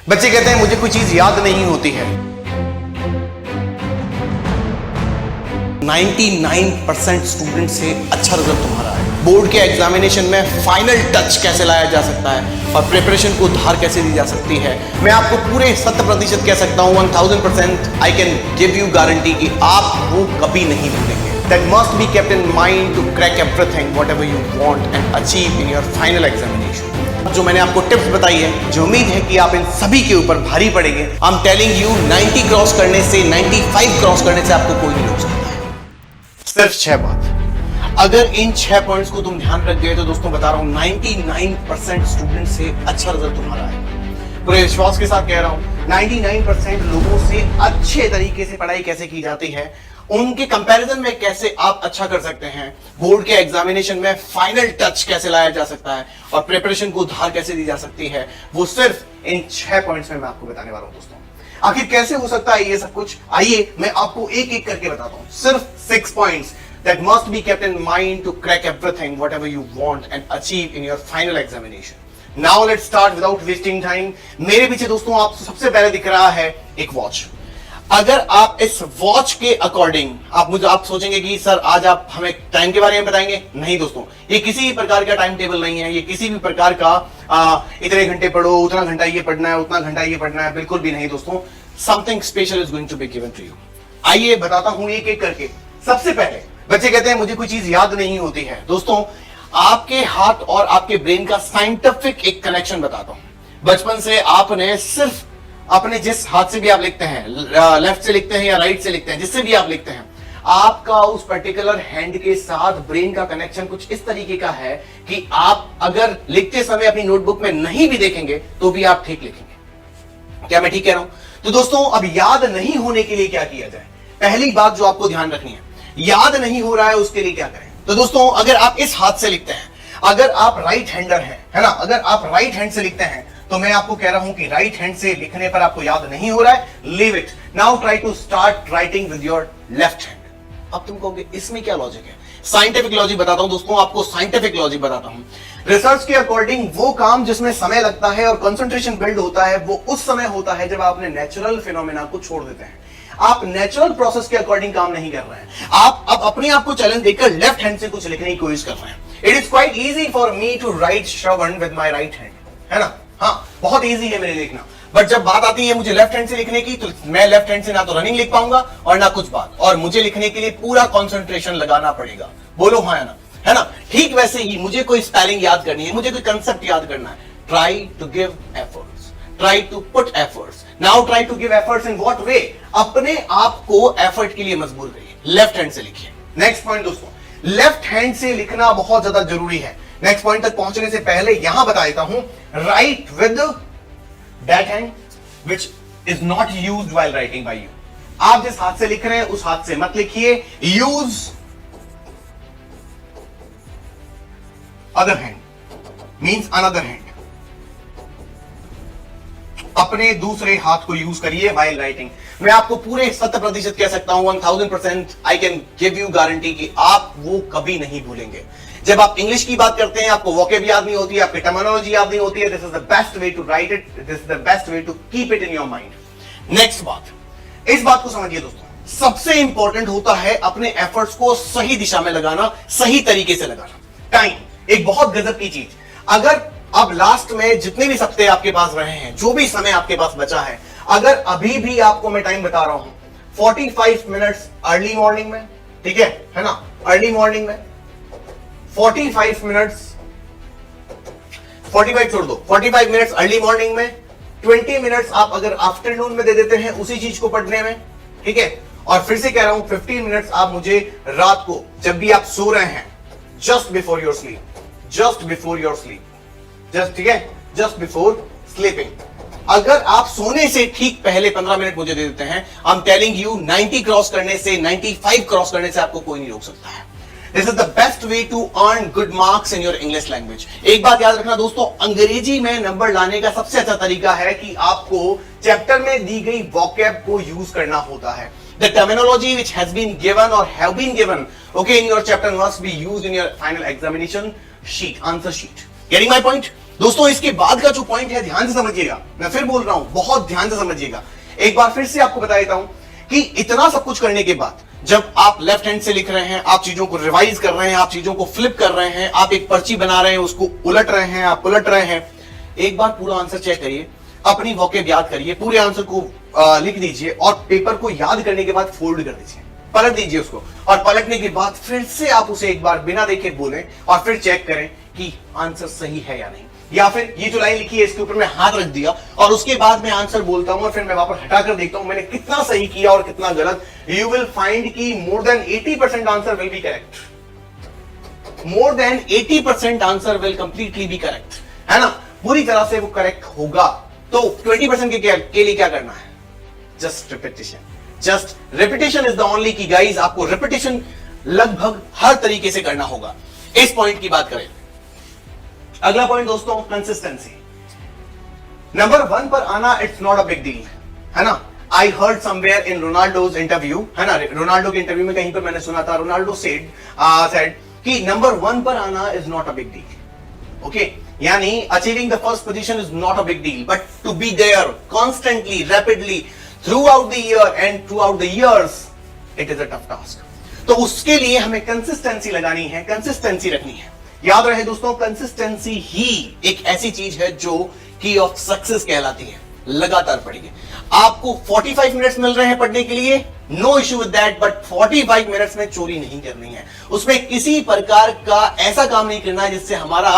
बच्चे कहते हैं मुझे कोई चीज याद नहीं होती है। 99% स्टूडेंट से अच्छा रिजल्ट तुम्हारा है। बोर्ड के एग्जामिनेशन में फाइनल टच कैसे लाया जा सकता है और प्रिपरेशन को धार कैसे दी जा सकती है, मैं आपको पूरे 100% कह सकता हूं, 1000% I can give you guarantee कि आप वो कभी नहीं भूलेंगे। That must be kept in mind to crack everything, whatever you want and achieve in your final examination. जो मैंने आपको टिप्स बताई है, जो उम्मीद है कि आप इन सभी के ऊपर भारी पड़ेंगे। I am telling you 90 cross करने से, 95 क्रॉस करने से आपको कोई नहीं रोक सकता है। सिर्फ 6 बात, अगर इन 6 पॉइंट्स को तुम ध्यान रख गए तो दोस्तों बता रहा हूं 99% स्टूडेंट से अच्छा रिजल्ट तुम्हारा है। पूरे विश्वास के साथ कह रहा हूं 99% लोगों से अच्छे तरीके से पढ़ाई कैसे की जाती है, उनके कंपैरिजन में कैसे आप अच्छा कर सकते हैं, बोर्ड के एग्जामिनेशन में फाइनल टच कैसे लाया जा सकता है और प्रिपरेशन को धार कैसे दी जा सकती है, वो सिर्फ इन 6 पॉइंट्स में मैं आपको बताने वाला हूं दोस्तों। आखिर कैसे हो सकता है ये सब कुछ, आइए मैं आपको एक एक करके बताता हूं। सिर्फ 6 points that must be kept in mind to crack everything whatever you want and achieve in your final examination. Now let's start without wasting time. मेरे पीछे दोस्तों आप सबसे पहले दिख रहा है एक वॉच। अगर आप इस वॉच के अकॉर्डिंग आप सोचेंगे कि सर आज आप हमें टाइम के बारे में बताएंगे, नहीं दोस्तों, ये किसी भी प्रकार का टाइम टेबल नहीं है, ये किसी भी प्रकार का इतने घंटे पढ़ो, उतना घंटा ये पढ़ना है, उतना घंटा ये पढ़ना है, बिल्कुल भी नहीं दोस्तों। Something special is going to be given to you. आइए बताता हूं एक एक करके। सबसे पहले बच्चे कहते हैं मुझे कोई चीज याद नहीं होती है। दोस्तों आपके हाथ और आपके ब्रेन का साइंटिफिक एक कनेक्शन बताता हूं। बचपन से आपने सिर्फ अपने जिस हाथ से भी आप लिखते हैं, लेफ्ट से लिखते हैं या राइट से लिखते हैं, जिससे भी आप लिखते हैं, आपका उस पर्टिकुलर हैंड के साथ ब्रेन का कनेक्शन कुछ इस तरीके का है कि आप अगर लिखते समय अपनी नोटबुक में नहीं भी देखेंगे तो भी आप ठीक लिखेंगे। क्या मैं ठीक कह रहा हूं? तो दोस्तों अब याद नहीं होने के लिए क्या किया जाए? पहली बात जो आपको ध्यान रखनी है, याद नहीं हो रहा है उसके लिए क्या करें? तो दोस्तों अगर आप इस हाथ से लिखते हैं, अगर आप राइट हैंडर हैं, है ना, अगर आप राइट हैंड से लिखते हैं तो मैं आपको कह रहा हूं कि राइट हैंड से लिखने पर आपको याद नहीं हो रहा है, leave it. Now try to start writing with your left hand. अब तुम कहोगे इसमें क्या लॉजिक है? साइंटिफिक लॉजिक बताता हूं दोस्तों, आपको साइंटिफिक लॉजिक बताता हूं। रिसर्च के अकॉर्डिंग वो काम जिसमें समय लगता है और कंसंट्रेशन बिल्ड होता है वो उस समय होता है जब आपने नेचुरल फिनोमेना को छोड़ देते हैं। आप नेचुरल प्रोसेस के अकॉर्डिंग काम नहीं कर रहे हैं, आप अब अपने आप को चैलेंज देकर लेफ्ट हैंड से कुछ लिखने की कोशिश कर रहे हैं। It is quite easy for me to write Shravan with my right hand, है ना, हाँ बहुत इजी है मेरे लिखना। बट जब बात आती है मुझे लेफ्ट हैंड से लिखने की तो मैं लेफ्ट हैंड से ना तो रनिंग लिख पाऊंगा और ना कुछ बात, और मुझे लिखने के लिए पूरा कंसंट्रेशन लगाना पड़ेगा। बोलो हाँ या ना, है ना। ठीक वैसे ही मुझे कोई स्पेलिंग याद करनी है, मुझे कोई कंसेप्ट याद करना है, try to give efforts, try to put efforts. Now try to give efforts in what way? अपने आप को एफर्ट के लिए मजबूर करिए, लेफ्ट हैंड से लिखिए। नेक्स्ट पॉइंट दोस्तों, लेफ्ट हैंड से लिखना बहुत ज्यादा जरूरी है। नेक्स्ट पॉइंट तक पहुंचने से पहले यहां बता देता हूं, right with that hand which is not used while writing by you. आप जिस हाथ से लिख रहे हैं उस हाथ से मत लिखिए, use other hand means another hand. अपने दूसरे हाथ को यूज करिए व्हाइल राइटिंग। मैं आपको पूरे 100% कह सकता हूं, 1000% I can give you guarantee कि आप वो कभी नहीं भूलेंगे। जब आप इंग्लिश की बात करते हैं आपको वोकैब याद नहीं होती है, आपकी टर्मिनोलॉजी याद नहीं होती है, this is the best way to write it, this is the best way to keep it in your mind. Next बात, इस बात को समझिए दोस्तों, सबसे इंपॉर्टेंट होता है अपने एफर्ट्स को सही दिशा में लगाना, सही तरीके से लगाना। टाइम एक बहुत गजब की चीज। अगर अब लास्ट में जितने भी सप्ते आपके पास रहे हैं, जो भी समय आपके पास बचा है, अगर अभी भी आपको मैं टाइम बता रहा हूं 45 मिनट्स अर्ली मॉर्निंग में, ठीक है ना, अर्ली मॉर्निंग में 45 मिनट्स, 45 छोड़ दो, 45 मिनट्स अर्ली मॉर्निंग में, 20 मिनट्स आप अगर आफ्टरनून में दे देते हैं उसी चीज को पढ़ने में, ठीक है, और फिर से कह रहा हूं 15 मिनट्स आप मुझे रात को जब भी आप सो रहे हैं, just before your sleep, just before your sleep, just, ठीक है, जस्ट बिफोर स्लीपिंग, अगर आप सोने से ठीक पहले 15 मिनट मुझे दे देते हैं, I am telling you 90 cross करने से, 95 क्रॉस करने से आपको कोई नहीं रोक सकता है। This is the best way to earn good marks in your English language. एक बात याद रखना दोस्तों, अंग्रेजी में नंबर लाने का सबसे अच्छा तरीका है कि आपको चैप्टर में दी गई वोकैब को यूज करना होता है। The terminology which has been given or have been given, okay, in your chapter must be used in your final examination sheet, answer sheet. Getting my point? दोस्तों इसके बाद का जो पॉइंट है ध्यान से समझिएगा, मैं फिर बोल रहा हूं, बहुत ध्यान से समझिएगा। एक बार फिर से आपको बता देता हूं कि इतना सब कुछ करने के बाद जब आप लेफ्ट हैंड से लिख रहे हैं, आप चीजों को रिवाइज कर रहे हैं, आप चीजों को फ्लिप कर रहे हैं, आप एक पर्ची बना रहे हैं, उसको उलट रहे हैं, आप उलट रहे हैं, एक बार पूरा आंसर चेक करिए, अपनी वोकैब याद करिए, पूरे आंसर को लिख दीजिए और पेपर को याद करने के बाद फोल्ड कर दीजिए, पलट दीजिए उसको, और पलटने के बाद फिर से आप उसे एक बार बिना देखे बोलें और फिर चेक करें कि आंसर सही है या नहीं। या फिर ये जो लाइन लिखी है इसके ऊपर मैं हाथ रख दिया और उसके बाद मैं आंसर बोलता हूं और फिर मैं वापस हटाकर देखता हूं मैंने कितना सही किया और कितना गलत। यू विल फाइंड कि more than 80% answer will be correct, more than 80% answer will completely be correct, है ना, पूरी तरह से वो करेक्ट होगा। तो 20% के लिए क्या करना है? Just repetition, just repetition is the only की गाइज, आपको रिपीटिशन लगभग हर तरीके से करना होगा। इस पॉइंट की बात करें, अगला पॉइंट दोस्तों कंसिस्टेंसी। नंबर 1 पर आना it's not a big deal, है ना। I heard somewhere in Ronaldo's interview, है ना, रोनाल्डो के इंटरव्यू में कहीं पर मैंने सुना था, रोनाल्डो सेड कि नंबर 1 पर आना is not a big deal. Okay, यानी achieving the first position is not a big deal, but to be there constantly, rapidly throughout the year and throughout the years, it is a tough task. तो उसके लिए हमें consistency लगानी है, consistency रखनी है। याद रहे दोस्तों, कंसिस्टेंसी ही एक ऐसी चीज है जो की ऑफ सक्सेस कहलाती है। लगातार पढ़िए, आपको 45 मिनट्स मिल रहे हैं पढ़ने के लिए, no issue with that, but 45 minutes में चोरी नहीं करनी है, उसमें किसी प्रकार का ऐसा काम नहीं करना है जिससे हमारा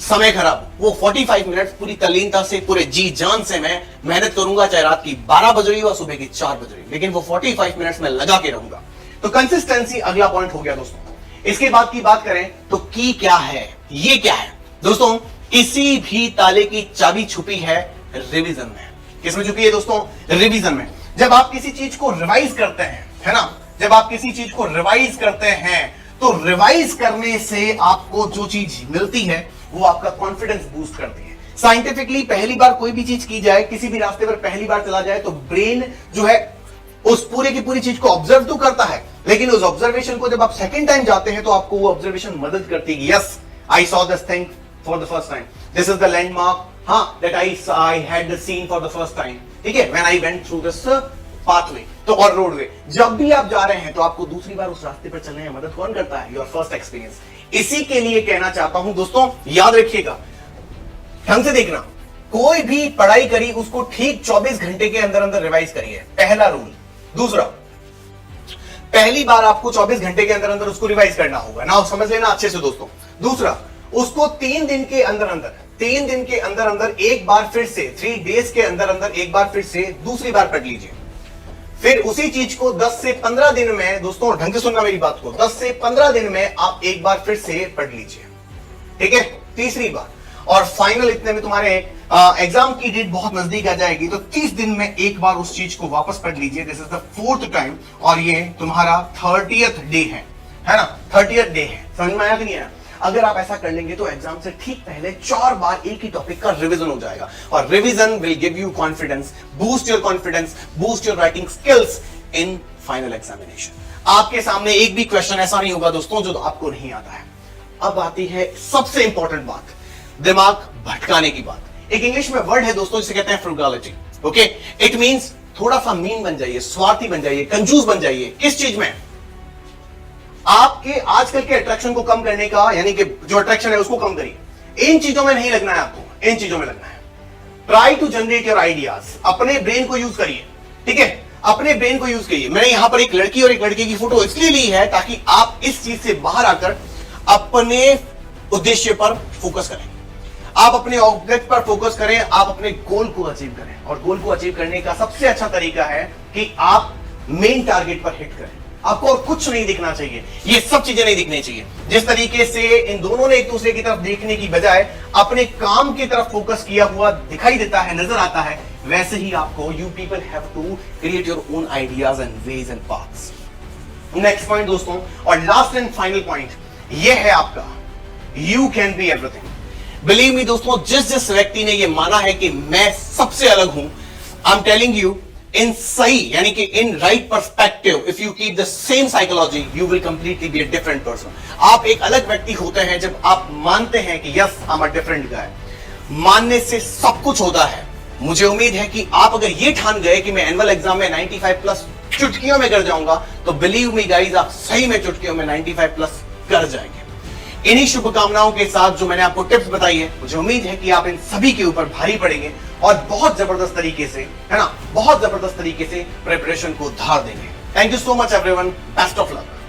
समय खराब। वो 45 मिनट्स पूरी तल्लीनता से, पूरे जी जान से मैं मेहनत करूंगा, चाहे रात की 12 बज रही हो सुबह की 4 बज रही हो, लेकिन वो 45 मिनट्स में लगा के रहूंगा। तो कंसिस्टेंसी अगला पॉइंट हो गया दोस्तों। इसके बाद की बात करें तो की क्या है, ये क्या है दोस्तों? किसी भी ताले की चाबी छुपी है रिवीजन में। किसमें छुपी है दोस्तों? रिवीजन में। जब आप किसी चीज को रिवाइज करते हैं, है ना, जब आप किसी चीज को रिवाइज करते हैं तो रिवाइज करने से आपको जो चीज मिलती है वो आपका कॉन्फिडेंस बूस्ट करती है। साइंटिफिकली पहली बार कोई भी चीज की जाए, किसी भी रास्ते पर पहली बार चला जाए तो ब्रेन जो है उस पूरे की पूरी चीज को ऑब्जर्व तो करता है, लेकिन उस ऑब्जर्वेशन को जब आप सेकंड टाइम जाते हैं तो आपको वो ऑब्जर्वेशन मदद करती है। Yes, I saw this thing for the first time, this is the landmark, हाँ, that I had seen for the first time, ठीक है, when I went through this pathway, तो और रोडवे। जब भी आप जा रहे हैं तो आपको दूसरी बार उस रास्ते पर चलने में मदद कौन करता है? Your first experience. इसी के लिए कहना चाहता हूं दोस्तों, याद रखिएगा, ढंग से देखना, कोई भी पढ़ाई करी उसको ठीक 24 घंटे के अंदर अंदर रिवाइज करिए, पहला रूल। दूसरा, पहली बार आपको 24 घंटे के अंदर अंदर उसको रिवाइज करना होगा ना, समझ लेना अच्छे से दोस्तों। दूसरा, उसको 3 दिन के अंदर अंदर, 3 दिन के अंदर अंदर एक बार फिर से, 3 डेज के अंदर अंदर एक बार फिर से दूसरी बार पढ़ लीजिए। फिर उसी चीज को 10 से 15 दिन में, दोस्तों ढंग से सुनना मेरी बात को, 10 से 15 दिन में आप एक बार फिर से पढ़ लीजिए, ठीक है, तीसरी बार। और फाइनल इतने में तुम्हारे एग्जाम की डेट बहुत नजदीक आ जाएगी, तो 30 दिन में एक बार उस चीज को वापस पढ़ लीजिए। This is the 4th time और ये तुम्हारा 30th डे है ना, 30th डे है। समझ में आया कि नहीं आया? अगर आप ऐसा कर लेंगे तो एग्जाम से ठीक पहले 4 बार एक ही टॉपिक का रिवीजन हो जाएगा, और revision will give you confidence, boost your confidence, boost your writing skills in final examination. आपके सामने एक भी क्वेश्चन ऐसा नहीं होगा दोस्तों जो आपको नहीं आता है। अब आती है सबसे इंपॉर्टेंट बात, दिमाग भटकाने की बात। एक इंग्लिश में वर्ड है दोस्तों जिसे कहते हैं फ्रूगालिटी। ओके, इट मींस थोड़ा सा मीन बन जाइए, स्वार्थी बन जाइए, कंजूस बन जाइए। किस चीज में? आपके आजकल के अट्रैक्शन को कम करने का, यानी कि जो अट्रैक्शन है उसको कम करिए। इन चीजों में नहीं लगना है आपको, इन चीजों में लगना है। Try to generate your ideas, अपने ब्रेन को यूज करिए, ठीक है, अपने ब्रेन को यूज करिए। मैंने यहां पर एक लड़की और एक लड़के की फोटो इसलिए ली है ताकि आप इस चीज से बाहर आकर अपने उद्देश्य पर फोकस करें, आप अपने ऑब्जेक्ट पर फोकस करें, आप अपने गोल को अचीव करें। और गोल को अचीव करने का सबसे अच्छा तरीका है कि आप मेन टारगेट पर हिट करें। आपको और कुछ नहीं दिखना चाहिए, ये सब चीजें नहीं दिखनी चाहिए। जिस तरीके से इन दोनों ने एक दूसरे की तरफ देखने की बजाय अपने काम की तरफ फोकस किया हुआ दिखाई देता है, नजर आता है, वैसे ही आपको you people have to create your own ideas and ways and paths. Next point दोस्तों, और लास्ट एंड फाइनल पॉइंट, ये है आपका you can be everything. Believe me दोस्तों, जिस व्यक्ति ने ये माना है कि मैं सबसे अलग हूं, आई एम टेलिंग यू, इन सही यानी कि in right perspective, if you keep the same psychology, you will completely be a different person. आप एक अलग व्यक्ति होते हैं जब आप मानते हैं कि yes I am a different गाय। मानने से सब कुछ होता है। मुझे उम्मीद है कि आप अगर ये ठान गए कि मैं एनुअल एग्जाम में 95 प्लस चुटकियों में कर जाऊंगा, तो बिलीव मी गाइस, आप सही में चुटकियों में 95 प्लस कर जाएंगे। इन्हीं शुभकामनाओं के साथ जो मैंने आपको टिप्स बताई है, मुझे उम्मीद है कि आप इन सभी के ऊपर भारी पड़ेंगे और बहुत जबरदस्त तरीके से, है ना, बहुत जबरदस्त तरीके से प्रिपरेशन को धार देंगे। Thank you so much everyone, best of luck.